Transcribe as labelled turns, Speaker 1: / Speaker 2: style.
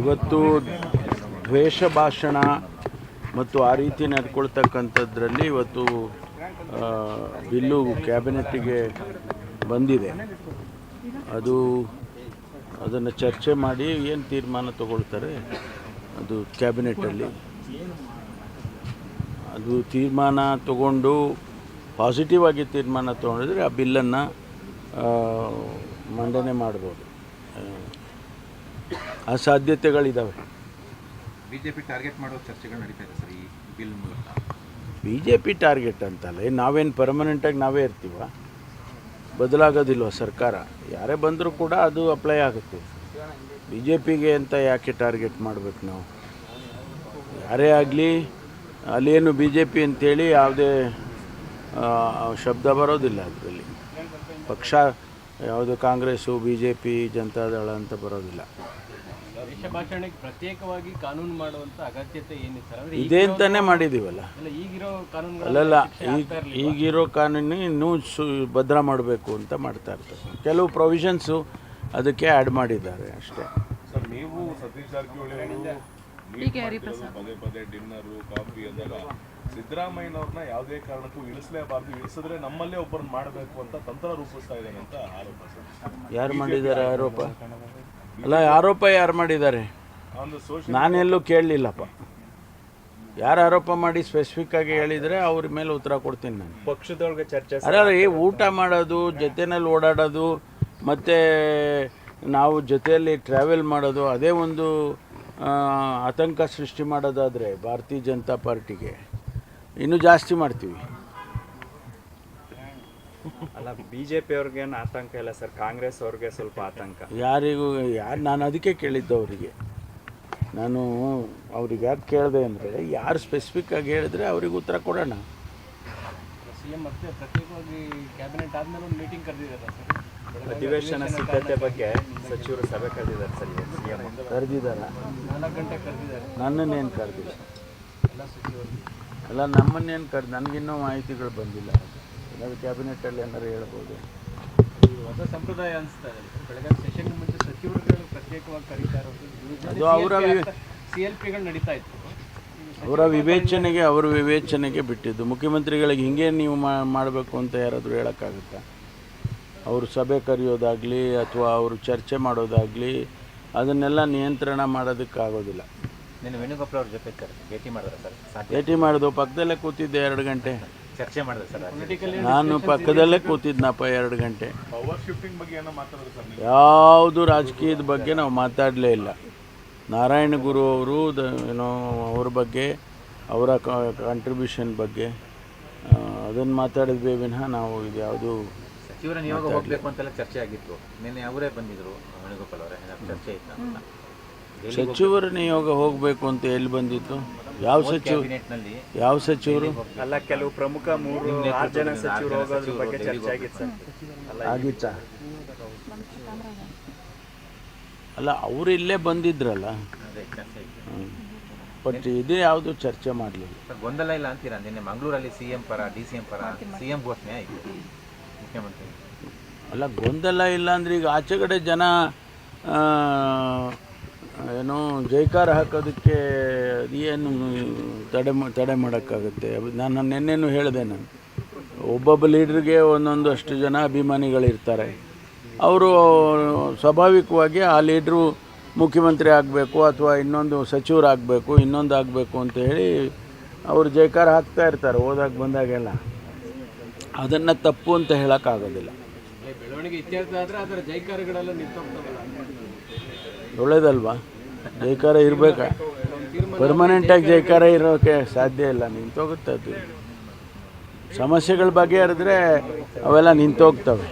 Speaker 1: ಇವತ್ತು ದ್ವೇಷ ಭಾಷಣ ಮತ್ತು ಆ ರೀತಿ ನಡ್ಕೊಳ್ತಕ್ಕಂಥದ್ರಲ್ಲಿ ಇವತ್ತು ಬಿಲ್ಲು ಕ್ಯಾಬಿನೆಟ್ಟಿಗೆ ಬಂದಿದೆ. ಅದನ್ನು ಚರ್ಚೆ ಮಾಡಿ ಏನು ತೀರ್ಮಾನ ತಗೊಳ್ತಾರೆ ಅದು ಕ್ಯಾಬಿನೆಟ್ಟಲ್ಲಿ ಅದು ತೀರ್ಮಾನ ತಗೊಂಡು ಪಾಸಿಟಿವ್ ಆಗಿ ತೀರ್ಮಾನ ತೊಗೊಂಡಿದ್ರೆ ಆ ಬಿಲ್ಲನ್ನು ಮಂಡನೆ ಮಾಡ್ಬೋದು. ಆ ಸಾಧ್ಯತೆಗಳಿದ್ದಾವೆ.
Speaker 2: ಬಿಜೆಪಿ ಟಾರ್ಗೆಟ್ ಮಾಡೋ ಚರ್ಚೆಗಳು ನಡೀತಾ ಇದೆ ಸರ್ ಈ ಬಿಲ್ ಮೂಲಕ.
Speaker 1: ಬಿಜೆಪಿ ಟಾರ್ಗೆಟ್ ಅಂತಲ್ಲ, ನಾವೇನು ಪರ್ಮನೆಂಟಾಗಿ ನಾವೇ ಇರ್ತೀವ, ಬದಲಾಗೋದಿಲ್ವ ಸರ್ಕಾರ. ಯಾರೇ ಬಂದರೂ ಕೂಡ ಅದು ಅಪ್ಲೈ ಆಗುತ್ತೆ. ಬಿಜೆಪಿಗೆ ಅಂತ ಯಾಕೆ ಟಾರ್ಗೆಟ್ ಮಾಡಬೇಕು ನಾವು? ಯಾರೇ ಆಗಲಿ ಅಲ್ಲೇನು ಬಿಜೆಪಿ ಅಂತೇಳಿ ಯಾವುದೇ ಶಬ್ದ ಬರೋದಿಲ್ಲ. ಅದರಲ್ಲಿ ಪಕ್ಷ ಯಾವುದು ಕಾಂಗ್ರೆಸ್ಸು ಬಿಜೆಪಿ ಜನತಾದಳ ಅಂತ ಬರೋದಿಲ್ಲ.
Speaker 3: ದ್ವೇಷ ಭಾಷಣಕ್ಕೆ ಪ್ರತ್ಯೇಕವಾಗಿ ಕಾನೂನು ಮಾಡುವಂಥ ಅಗತ್ಯತೆ ಏನಿತ್ತು ಸರ್?
Speaker 1: ಇದೆ ಅಂತಲೇ ಮಾಡಿದ್ದೀವಲ್ಲ.
Speaker 3: ಈಗಿರೋ ಕಾನೂನು
Speaker 1: ಅಲ್ಲಲ್ಲ, ಈಗಿರೋ ಕಾನೂನು ಇನ್ನೂ ಭದ್ರ ಮಾಡಬೇಕು ಅಂತ ಮಾಡ್ತಾ ಇರ್ತಾರೆ. ಕೆಲವು ಪ್ರೊವಿಷನ್ಸು ಅದಕ್ಕೆ ಆ್ಯಡ್ ಮಾಡಿದ್ದಾರೆ ಅಷ್ಟೇ.
Speaker 4: ಸರ್, ನೀವು ಸತೀಶ್ ಜಾರಕಿಹೊಳಿ ಪದೇ ಪದೇ ಡಿನ್ನರು ಕಾಫಿ ಅಂದಾಗ ಸಿದ್ದರಾಮಯ್ಯನವ್ರನ್ನ ಯಾವುದೇ ಕಾರಣಕ್ಕೂ ಇಳಿಸಲೇಬಾರ್ದು, ಇಳಿಸಿದ್ರೆ ನಮ್ಮಲ್ಲೇ ಒಬ್ಬರನ್ನ ಮಾಡಬೇಕು ಅಂತ ತಂತ್ರ ರೂಪಿಸ್ತಾ ಇದ್ದಾನೆ ಅಂತ ಆರೋಪ ಸರ್.
Speaker 1: ಯಾರು ಮಾಡಿದ್ದಾರೆ ಆರೋಪ? ಅಲ್ಲ, ಆರೋಪ ಯಾರು ಮಾಡಿದ್ದಾರೆ ನಾನೆಲ್ಲೂ ಕೇಳಲಿಲ್ಲಪ್ಪ. ಯಾರು ಆರೋಪ ಮಾಡಿ ಸ್ಪೆಸಿಫಿಕ್ ಆಗಿ ಹೇಳಿದರೆ ಅವ್ರ ಮೇಲೆ ಉತ್ತರ ಕೊಡ್ತೀನಿ ನಾನು.
Speaker 5: ಪಕ್ಷದೊಳಗೆ ಚರ್ಚೆ
Speaker 1: ಅಲ್ಲ, ಊಟ ಮಾಡೋದು, ಜೊತೆಯಲ್ಲಿ ಓಡಾಡೋದು, ಮತ್ತು ನಾವು ಜೊತೆಯಲ್ಲಿ ಟ್ರಾವೆಲ್ ಮಾಡೋದು, ಅದೇ ಒಂದು ಆತಂಕ ಸೃಷ್ಟಿ ಮಾಡೋದಾದರೆ ಭಾರತೀಯ ಜನತಾ ಪಾರ್ಟಿಗೆ ಇನ್ನೂ ಜಾಸ್ತಿ ಮಾಡ್ತೀವಿ.
Speaker 5: ಅಲ್ಲ, ಬಿಜೆಪಿ ಅವ್ರಿಗೇನು ಆತಂಕ ಇಲ್ಲ ಸರ್, ಕಾಂಗ್ರೆಸ್ ಅವ್ರಿಗೆ ಸ್ವಲ್ಪ ಆತಂಕ.
Speaker 1: ನಾನು ಅದಕ್ಕೆ ಕೇಳಿದ್ದು ಅವರಿಗೆ. ನಾನು ಅವ್ರಿಗೆ ಯಾಕೆ ಕೇಳಿದೆ ಅಂದರೆ, ಯಾರು ಸ್ಪೆಸಿಫಿಕ್ ಆಗಿ ಹೇಳಿದ್ರೆ ಅವ್ರಿಗೆ ಉತ್ತರ ಕೊಡೋಣ.
Speaker 3: ಸಿಎಂ ಮತ್ತೆ ಪ್ರತ್ಯೇಕವಾಗಿ ಕ್ಯಾಬಿನೆಟ್ ಆದಮೇಲೆ ಒಂದು ಮೀಟಿಂಗ್ ಕರೆದಿದ್ದಾರೆ ಸರ್.
Speaker 5: ಅಧಿವೇಶನ ಸಿದ್ಧತೆ ಬಗ್ಗೆ ಸಚಿವರು ಸಭೆ ಕರೆದಿದ್ದಾರೆ ಸರ್. ಸಿಎಂ
Speaker 1: ಕರೆದಿದ್ದಾರ?
Speaker 3: 4 ಗಂಟೆಗೆ ಕರೆದಿದ್ದಾರೆ.
Speaker 1: ನನ್ನನ್ನೇನು ಕರೆದಿಲ್ಲ.
Speaker 3: ಎಲ್ಲ ಸಚಿವರು
Speaker 1: ಅಲ್ಲ, ನಮ್ಮನ್ನೇನು ನನಗಿನ್ನೂ ಮಾಹಿತಿಗಳು ಬಂದಿಲ್ಲ. ಏನಾದ್ರು ಕ್ಯಾಬಿನೆಟ್ಟಲ್ಲಿ ಏನಾರು ಹೇಳ್ಬೋದು.
Speaker 3: ಹೊಸ ಸಂಪ್ರದಾಯ ಅನಿಸ್ತಾ ಇದೆ. ಬೆಳಗ್ಗೆ ಸೆಷನ್ ಮುಂಚೆ ಸಚಿವರುಗಳು ಪ್ರತ್ಯೇಕವಾಗಿ ಕರೀತಾ ಇರೋದು,
Speaker 1: ಅದು ಅವರ
Speaker 3: CLPಗಳು ನಡೀತಾ ಇತ್ತು.
Speaker 1: ಅವರ ವಿವೇಚನೆಗೆ ಬಿಟ್ಟಿದ್ದು. ಮುಖ್ಯಮಂತ್ರಿಗಳಿಗೆ ಹಿಂಗೆ ನೀವು ಮಾಡಬೇಕು ಅಂತ ಯಾರಾದರೂ ಹೇಳೋಕ್ಕಾಗುತ್ತಾ? ಅವರು ಸಭೆ ಕರೆಯೋದಾಗಲಿ ಅಥವಾ ಅವರು ಚರ್ಚೆ ಮಾಡೋದಾಗಲಿ ಅದನ್ನೆಲ್ಲ ನಿಯಂತ್ರಣ ಮಾಡೋದಕ್ಕಾಗೋದಿಲ್ಲ.
Speaker 2: ವೇಣುಗೋಪಾಲ್ ಅವ್ರ ಜೊತೆ ಭೇಟಿ ಮಾಡಿದ್ರೆ ಸರ್?
Speaker 1: ಭೇಟಿ ಮಾಡೋದು, ಪಕ್ಕದಲ್ಲೇ ಕೂತಿದ್ದೆ 2 ಗಂಟೆ.
Speaker 2: ಚರ್ಚೆ ಮಾಡಿದ್ರೆ ಸರ್?
Speaker 1: ನಾನು ಪಕ್ಕದಲ್ಲೇ ಕೂತಿದ್ನಪ್ಪ 2 ಗಂಟೆ.
Speaker 4: ಪವರ್ ಶಿಫ್ಟಿಂಗ್ ಬಗ್ಗೆ ಏನೋ ಮಾತಾಡೋದು ಸರ್?
Speaker 1: ಯಾವುದು ರಾಜಕೀಯದ ಬಗ್ಗೆ ನಾವು ಮಾತಾಡಲೇ ಇಲ್ಲ. ನಾರಾಯಣ ಗುರು ಅವರು ಅವ್ರ ಬಗ್ಗೆ, ಅವರ ಕಾಂಟ್ರಿಬ್ಯೂಷನ್ ಬಗ್ಗೆ ಅದನ್ನು ಮಾತಾಡಿದ್ವಿ ವಿನಃ ನಾವು ಇದು ಯಾವುದು
Speaker 2: ಸಚಿವರ ನಿಯೋಗ ಹೋಗಬೇಕು ಅಂತೆಲ್ಲ ಚರ್ಚೆ ಆಗಿತ್ತು. ನಿನ್ನೆ ಅವರೇ ಬಂದಿದ್ರು ವೇಣುಗೋಪಾಲ್ ಅವರೇ, ಚರ್ಚೆ ಇತ್ತು.
Speaker 1: ಸಚಿವರ ನಿಯೋಗ ಹೋಗಬೇಕು ಅಂತ ಎಲ್ಲಿ ಬಂದಿತ್ತು? ಯಾವ ಸಚಿವರು?
Speaker 5: ಅಲ್ಲ, ಕೆಲವು ಪ್ರಮುಖ 3-6 ಜನ ಸಚಿವರು ಹೋಗೋದ್ರ ಬಗ್ಗೆ ಚರ್ಚೆ ಆಗಿತ್ತು ಸರ್.
Speaker 1: ಆಗಿತ್ತಾ? ಅಲ್ಲ, ಅವರು ಇಲ್ಲೇ ಬಂದಿದ್ರಲ್ಲ. ಬಟ್ ಇದೇ ಯಾವುದು ಚರ್ಚೆ ಮಾಡಲಿಲ್ಲ.
Speaker 2: ಗೊಂದಲ ಇಲ್ಲ ಅಂತೀರಾ? ನಿನ್ನೆ ಮಂಗಳೂರಲ್ಲಿ CM ಪರ DCM ಪರ CM ಘೋಷಣೆ ಆಯಿತು ಮುಖ್ಯಮಂತ್ರಿ.
Speaker 1: ಅಲ್ಲ, ಗೊಂದಲ ಇಲ್ಲ ಅಂದರೆ ಈಗ ಆಚೆಗಡೆ ಜನ ಏನೋ ಜೈಕಾರ ಹಾಕೋದಕ್ಕೆ ಏನು ತಡೆ ಮಾಡೋಕ್ಕಾಗುತ್ತೆ? ನಾನು ನಿನ್ನೆನೂ ಹೇಳಿದೆ. ನಾನು ಒಬ್ಬೊಬ್ಬ ಲೀಡ್ರಿಗೆ ಒಂದೊಂದಷ್ಟು ಜನ ಅಭಿಮಾನಿಗಳಿರ್ತಾರೆ. ಅವರು ಸ್ವಾಭಾವಿಕವಾಗಿ ಆ ಲೀಡ್ರು ಮುಖ್ಯಮಂತ್ರಿ ಆಗಬೇಕು ಅಥವಾ ಇನ್ನೊಂದು ಸಚಿವರಾಗಬೇಕು, ಇನ್ನೊಂದು ಆಗಬೇಕು ಅಂತ ಹೇಳಿ ಅವರು ಜೈಕಾರ ಹಾಕ್ತಾ ಇರ್ತಾರೆ ಹೋದಾಗ ಬಂದಾಗೆಲ್ಲ. ಅದನ್ನು ತಪ್ಪು ಅಂತ ಹೇಳೋಕ್ಕಾಗೋದಿಲ್ಲ.
Speaker 3: ಬೆಳವಣಿಗೆ ಇತ್ಯರ್ಥ ಆದರೆ ಅದರ ಜೈಕಾರಗಳೆಲ್ಲ ನಿಂತೋಗ್ತವಲ್ಲ,
Speaker 1: ಒಳ್ಳೇದಲ್ವಾ? ಜೈಕಾರ ಇರಬೇಕಾ? ಪರ್ಮನೆಂಟಾಗಿ ಜೈಕಾರ ಇರೋಕ್ಕೆ ಸಾಧ್ಯ ಇಲ್ಲ, ನಿಂತೋಗುತ್ತೆ. ಅದು ಸಮಸ್ಯೆಗಳ ಬಗೆಹರಿದ್ರೆ ಅವೆಲ್ಲ ನಿಂತೋಗ್ತವೆ.